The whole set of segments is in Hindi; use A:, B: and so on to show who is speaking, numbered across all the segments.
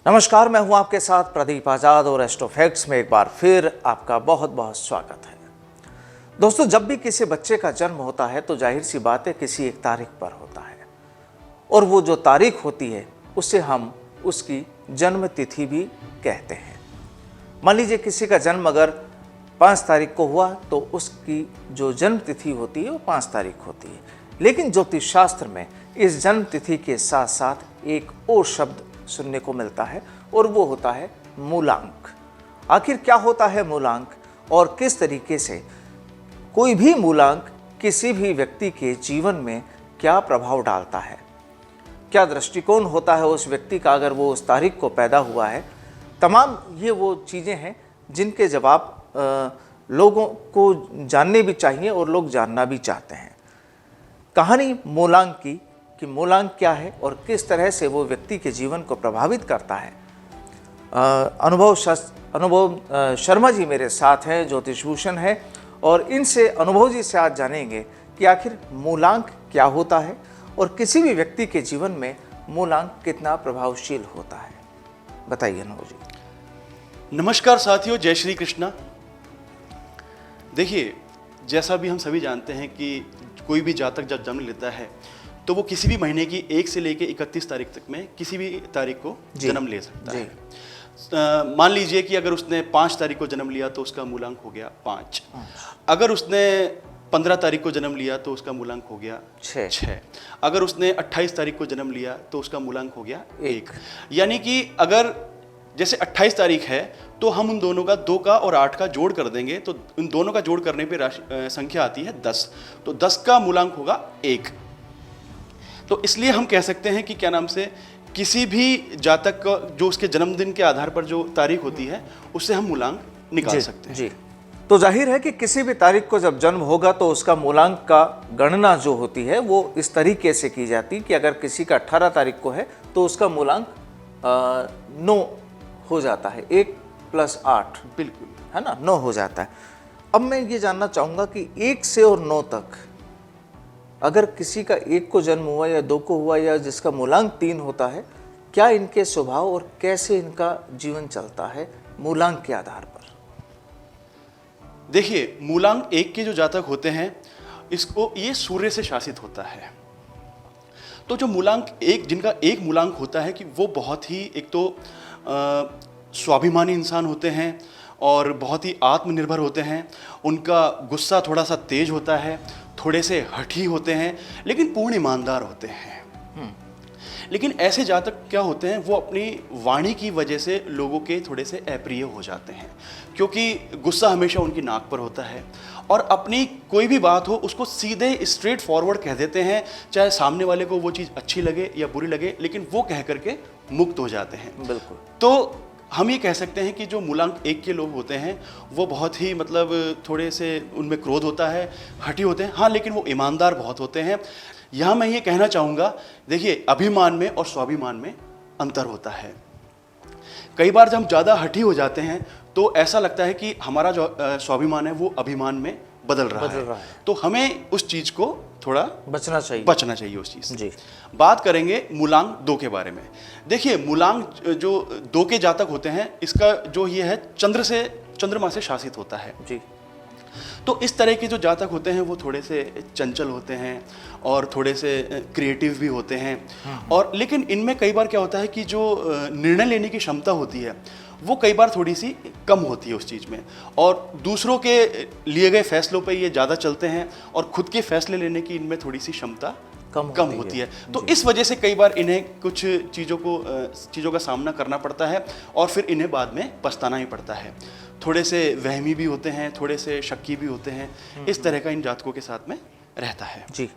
A: नमस्कार, मैं हूं आपके साथ प्रदीप आज़ाद और एस्ट्रोफैक्ट्स में एक बार फिर आपका बहुत बहुत स्वागत है। दोस्तों, जब भी किसी बच्चे का जन्म होता है तो जाहिर सी बात है किसी एक तारीख पर होता है, और वो जो तारीख होती है उसे हम उसकी जन्म तिथि भी कहते हैं। मान लीजिए किसी का जन्म अगर 5 तारीख को हुआ तो उसकी जो जन्म तिथि होती है वो 5 तारीख होती है। लेकिन ज्योतिष शास्त्र में इस जन्म तिथि के साथ साथ एक और शब्द सुनने को मिलता है और वो होता है मूलांक। आखिर क्या होता है मूलांक और किस तरीके से कोई भी मूलांक किसी भी व्यक्ति के जीवन में क्या प्रभाव डालता है, क्या दृष्टिकोण होता है उस व्यक्ति का अगर वो उस तारीख को पैदा हुआ है, तमाम ये वो चीज़ें हैं जिनके जवाब लोगों को जानने भी चाहिए और लोग जानना भी चाहते हैं। कहानी मूलांक की कि मूलांक क्या है और किस तरह से वो व्यक्ति के जीवन को प्रभावित करता है। अनुभव शर्मा जी मेरे साथ हैं, ज्योतिष भूषण है, और इनसे अनुभव जी से आज जानेंगे कि आखिर मूलांक क्या होता है और किसी भी व्यक्ति के जीवन में मूलांक कितना प्रभावशील होता है। बताइए अनुभव जी।
B: नमस्कार साथियों, जय श्री कृष्णा। देखिए, जैसा भी हम सभी जानते हैं कि कोई भी जातक जब जन्म लेता है तो वो किसी भी महीने की 1 से लेकर 31 तारीख तक में किसी भी तारीख को जन्म ले सकता है। मान लीजिए कि अगर उसने 5 तारीख को जन्म लिया तो उसका मूलांक हो गया 5। अगर उसने 15 तारीख को जन्म लिया तो उसका मूलांक हो गया 6। अगर उसने 28 तारीख को जन्म लिया तो उसका मूलांक हो गया 1। यानी कि अगर जैसे 28 तारीख है तो हम उन दोनों का 2 का और 8 का जोड़ कर देंगे तो उन दोनों का जोड़ करने पे संख्या आती है 10। तो 10 का मूलांक होगा 1। तो इसलिए हम कह सकते हैं कि क्या नाम से किसी भी जातक का जो उसके जन्मदिन के आधार पर जो तारीख होती है उससे हम मूलांक निकाल सकते हैं।
A: जी, तो जाहिर है कि किसी भी तारीख को जब जन्म होगा तो उसका मूलांक का गणना जो होती है वो इस तरीके से की जाती है कि अगर किसी का 18 तारीख को है तो उसका मूलांक 9 हो जाता है। 1 + 8
B: बिल्कुल,
A: है ना, 9 हो जाता है। अब मैं ये जानना चाहूँगा कि 1 से और 9 तक अगर किसी का 1 को जन्म हुआ या 2 को हुआ या जिसका मूलांक 3 होता है, क्या इनके स्वभाव और कैसे इनका जीवन चलता है मूलांक के आधार पर?
B: देखिए, मूलांक 1 के जो जातक होते हैं इसको ये सूर्य से शासित होता है। तो जो मूलांक 1 जिनका 1 मूलांक होता है कि वो बहुत ही एक तो स्वाभिमानी इंसान होते हैं और बहुत ही आत्मनिर्भर होते हैं। उनका गुस्सा थोड़ा सा तेज होता है, थोड़े से हठी होते हैं, लेकिन पूर्ण ईमानदार होते हैं। लेकिन ऐसे जातक क्या होते हैं, वो अपनी वाणी की वजह से लोगों के थोड़े से अप्रिय हो जाते हैं, क्योंकि गुस्सा हमेशा उनकी नाक पर होता है और अपनी कोई भी बात हो उसको सीधे स्ट्रेट फॉरवर्ड कह देते हैं, चाहे सामने वाले को वो चीज़ अच्छी लगे या बुरी लगे, लेकिन वो कह करके मुक्त हो जाते हैं।
A: बिल्कुल।
B: तो हम ये कह सकते हैं कि जो मूलांक 1 के लोग होते हैं वो बहुत ही मतलब थोड़े से उनमें क्रोध होता है, हठी होते हैं, हाँ, लेकिन वो ईमानदार बहुत होते हैं। यहाँ मैं ये कहना चाहूँगा, देखिए, अभिमान में और स्वाभिमान में अंतर होता है। कई बार जब हम ज़्यादा हठी हो जाते हैं तो ऐसा लगता है कि हमारा जो स्वाभिमान है वो अभिमान में बदल रहा है। तो हमें उस चीज़ को थोड़ा बचना चाहिए उस चीज़ से।
A: जी।
B: बात करेंगे मूलांक 2 के बारे में। देखिए, मूलांक जो 2 के जातक होते हैं इसका जो ये है चंद्रमा से शासित होता है।
A: जी।
B: तो इस तरह के जो जातक होते हैं वो थोड़े से चंचल होते हैं और थोड़े से क्रिएटिव भी होते हैं। और लेकिन इनमें कई बार क्या होता है कि जो निर्णय लेने की क्षमता होती है वो कई बार थोड़ी सी कम होती है उस चीज़ में, और दूसरों के लिए गए फैसलों पे ये ज़्यादा चलते हैं और खुद के फैसले लेने की इनमें थोड़ी सी क्षमता कम होती है। तो इस वजह से कई बार इन्हें कुछ चीज़ों का सामना करना पड़ता है और फिर इन्हें बाद में पछताना ही पड़ता है। थोड़े से वहमी भी होते हैं, थोड़े से शक्की भी होते हैं। इस तरह का इन जातकों के साथ में रहता है।
A: जी।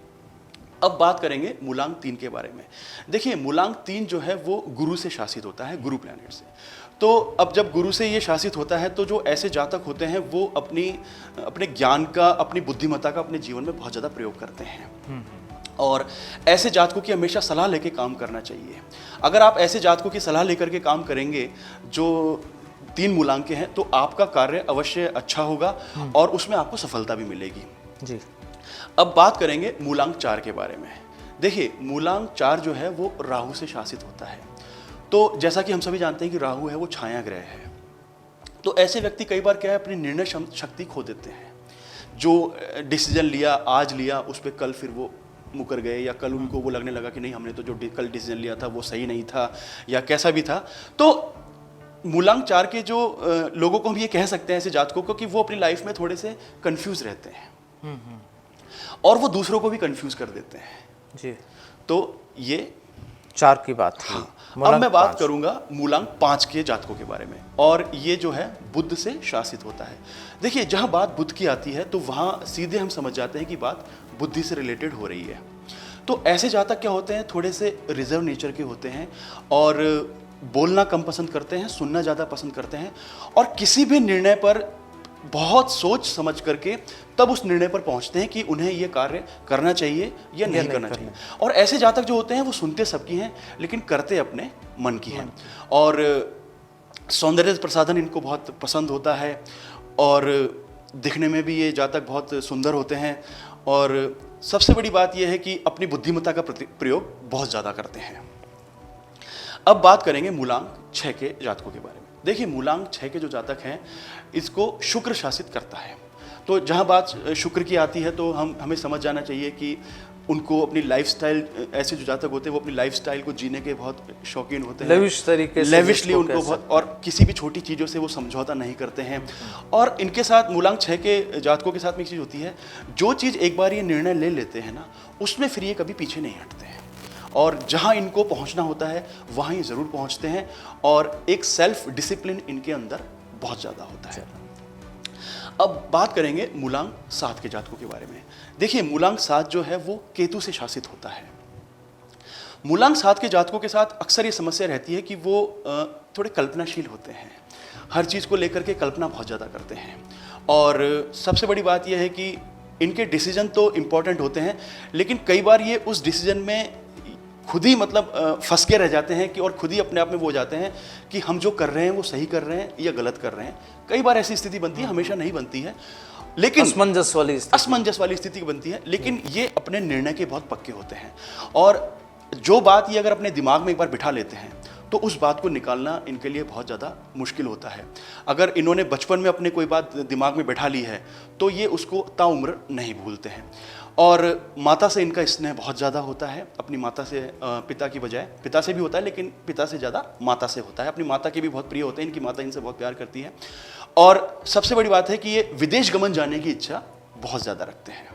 B: अब बात करेंगे मूलांक 3 के बारे में। देखिए, मूलांक 3 जो है वो गुरु से शासित होता है, गुरु प्लैनेट से। तो अब जब गुरु से ये शासित होता है तो जो ऐसे जातक होते हैं वो अपने ज्ञान का, अपनी बुद्धिमत्ता का अपने जीवन में बहुत ज़्यादा प्रयोग करते हैं। और ऐसे जातकों की हमेशा सलाह लेके काम करना चाहिए। अगर आप ऐसे जातकों की सलाह लेकर के काम करेंगे जो 3 मूलांक के हैं तो आपका कार्य अवश्य अच्छा होगा और उसमें आपको सफलता भी मिलेगी।
A: जी।
B: अब बात करेंगे मूलांक 4 के बारे में। देखिए, मूलांक 4 जो है वो राहु से शासित होता है। तो जैसा कि हम सभी जानते हैं कि राहु है वो छाया ग्रह है, तो ऐसे व्यक्ति कई बार क्या है अपनी निर्णय शक्ति खो देते हैं। जो डिसीजन लिया आज लिया, उस पर कल फिर वो मुकर गए, या कल उनको वो लगने लगा कि नहीं हमने तो जो कल डिसीजन लिया था वो सही नहीं था, या कैसा भी था। तो मूलांक 4 के जो लोगों को हम ये कह सकते हैं ऐसे जातकों को कि वो अपनी लाइफ में थोड़े से कंफ्यूज रहते हैं और वो दूसरों को भी कंफ्यूज कर देते हैं जी। तो ये
A: 4 की बात थी।
B: अब मैं बात करूंगा मूलांक 5 के जातकों के बारे में, और ये जो है बुध से शासित होता है। देखिए जहां बात बुध की आती है तो वहां सीधे हम समझ जाते हैं कि बात बुद्धि से रिलेटेड हो रही है। तो ऐसे जातक क्या होते हैं, थोड़े से रिजर्व नेचर के होते हैं और बोलना कम पसंद करते हैं, सुनना ज़्यादा पसंद करते हैं, और किसी भी निर्णय पर बहुत सोच समझ करके तब उस निर्णय पर पहुंचते हैं कि उन्हें यह कार्य करना चाहिए या नहीं करना चाहिए। और ऐसे जातक जो होते हैं वो सुनते सबकी हैं लेकिन करते अपने मन की हैं, और सौंदर्य प्रसाधन इनको बहुत पसंद होता है, और दिखने में भी ये जातक बहुत सुंदर होते हैं, और सबसे बड़ी बात यह है कि अपनी बुद्धिमत्ता का प्रयोग बहुत ज़्यादा करते हैं। अब बात करेंगे मूलांक 6 के जातकों के बारे में। देखिए मूलांक 6 के जो जातक हैं इसको शुक्र शासित करता है। तो जहाँ बात शुक्र की आती है तो हमें समझ जाना चाहिए कि उनको अपनी लाइफस्टाइल, ऐसे जो जातक होते हैं वो अपनी लाइफस्टाइल को जीने के बहुत शौकीन होते हैं,
A: लेविश तरीके से,
B: लेविशली उनको बहुत, और किसी भी छोटी चीज़ों से वो समझौता नहीं करते हैं। और इनके साथ मूलांक 6 के जातकों के साथ में एक चीज़ होती है, जो चीज़ एक बार ये निर्णय ले लेते हैं ना उसमें फिर ये कभी पीछे नहीं हटते हैं, और जहाँ इनको पहुँचना होता है वहाँ ये ज़रूर पहुँचते हैं, और एक सेल्फ डिसिप्लिन इनके अंदर बहुत ज़्यादा होता है। अब बात करेंगे मूलांक 7 के जातकों के बारे में। देखिए मूलांक 7 जो है वो केतु से शासित होता है। मूलांक 7 के जातकों के साथ अक्सर ये समस्या रहती है कि वो थोड़े कल्पनाशील होते हैं, हर चीज़ को लेकर के कल्पना बहुत ज़्यादा करते हैं, और सबसे बड़ी बात यह है कि इनके डिसीजन तो इम्पॉर्टेंट होते हैं लेकिन कई बार ये उस डिसीजन में खुद ही मतलब फंस के रह जाते हैं कि, और खुद ही अपने आप में वो हो जाते हैं कि हम जो कर रहे हैं वो सही कर रहे हैं या गलत कर रहे हैं। कई बार ऐसी स्थिति बनती है, हमेशा नहीं बनती है, लेकिन असमंजस वाली स्थिति बनती है, लेकिन ये अपने निर्णय के बहुत पक्के होते हैं, और जो बात ये अगर अपने दिमाग में एक बार बिठा लेते हैं तो उस बात को निकालना इनके लिए बहुत ज़्यादा मुश्किल होता है। अगर इन्होंने बचपन में अपने कोई बात दिमाग में बिठा ली है तो ये उसको ताउम्र नहीं भूलते हैं। और माता से इनका स्नेह बहुत ज़्यादा होता है, अपनी माता से, पिता की बजाय, पिता से भी होता है लेकिन पिता से ज़्यादा माता से होता है। अपनी माता के भी बहुत प्रिय होते हैं, इनकी माता इनसे बहुत प्यार करती है, और सबसे बड़ी बात है कि ये विदेश गमन जाने की इच्छा बहुत ज़्यादा रखते हैं।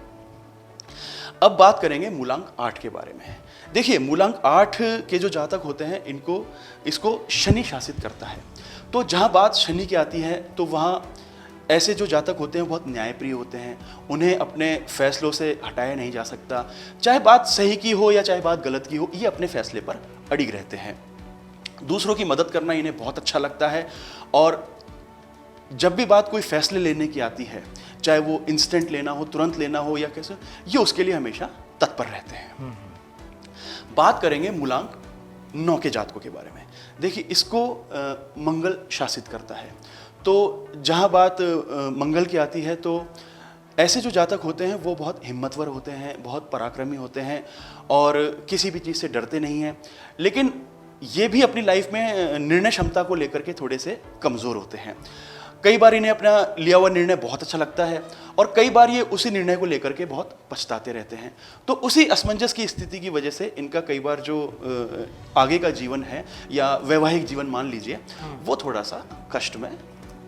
B: अब बात करेंगे मूलांक 8 के बारे में। देखिए मूलांक 8 के जो जातक होते हैं इसको शनि शासित करता है। तो जहाँ बात शनि की आती है तो वहाँ ऐसे जो जातक होते हैं बहुत न्यायप्रिय होते हैं, उन्हें अपने फैसलों से हटाया नहीं जा सकता, चाहे बात सही की हो या चाहे बात गलत की हो, ये अपने फैसले पर अड़िग रहते हैं। दूसरों की मदद करना इन्हें बहुत अच्छा लगता है, और जब भी बात कोई फैसले लेने की आती है, चाहे वो इंस्टेंट लेना हो, तुरंत लेना हो या कैसे, ये उसके लिए हमेशा तत्पर रहते हैं। बात करेंगे मूलांक 9 के जातकों के बारे में। देखिए इसको मंगल शासित करता है। तो जहाँ बात मंगल की आती है तो ऐसे जो जातक होते हैं वो बहुत हिम्मतवर होते हैं, बहुत पराक्रमी होते हैं, और किसी भी चीज़ से डरते नहीं हैं, लेकिन ये भी अपनी लाइफ में निर्णय क्षमता को लेकर के थोड़े से कमज़ोर होते हैं। कई बार इन्हें अपना लिया हुआ निर्णय बहुत अच्छा लगता है, और कई बार ये उसी निर्णय को लेकर के बहुत पछताते रहते हैं। तो उसी असमंजस की स्थिति की वजह से इनका कई बार जो आगे का जीवन है या वैवाहिक जीवन मान लीजिए, वो थोड़ा सा कष्टमय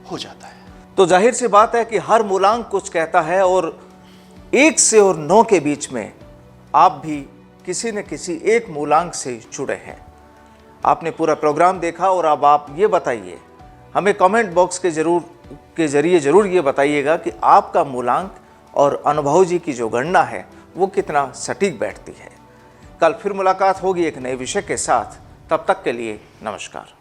B: हो जाता है।
A: तो जाहिर सी बात है कि हर मूलांक कुछ कहता है, और 1 से और 9 के बीच में आप भी किसी न किसी एक मूलांक से जुड़े हैं। आपने पूरा प्रोग्राम देखा, और अब आप ये बताइए, हमें कमेंट बॉक्स के जरिए जरूर ये बताइएगा कि आपका मूलांक और अनुभव जी की जो गणना है वो कितना सटीक बैठती है। कल फिर मुलाकात होगी एक नए विषय के साथ, तब तक के लिए नमस्कार।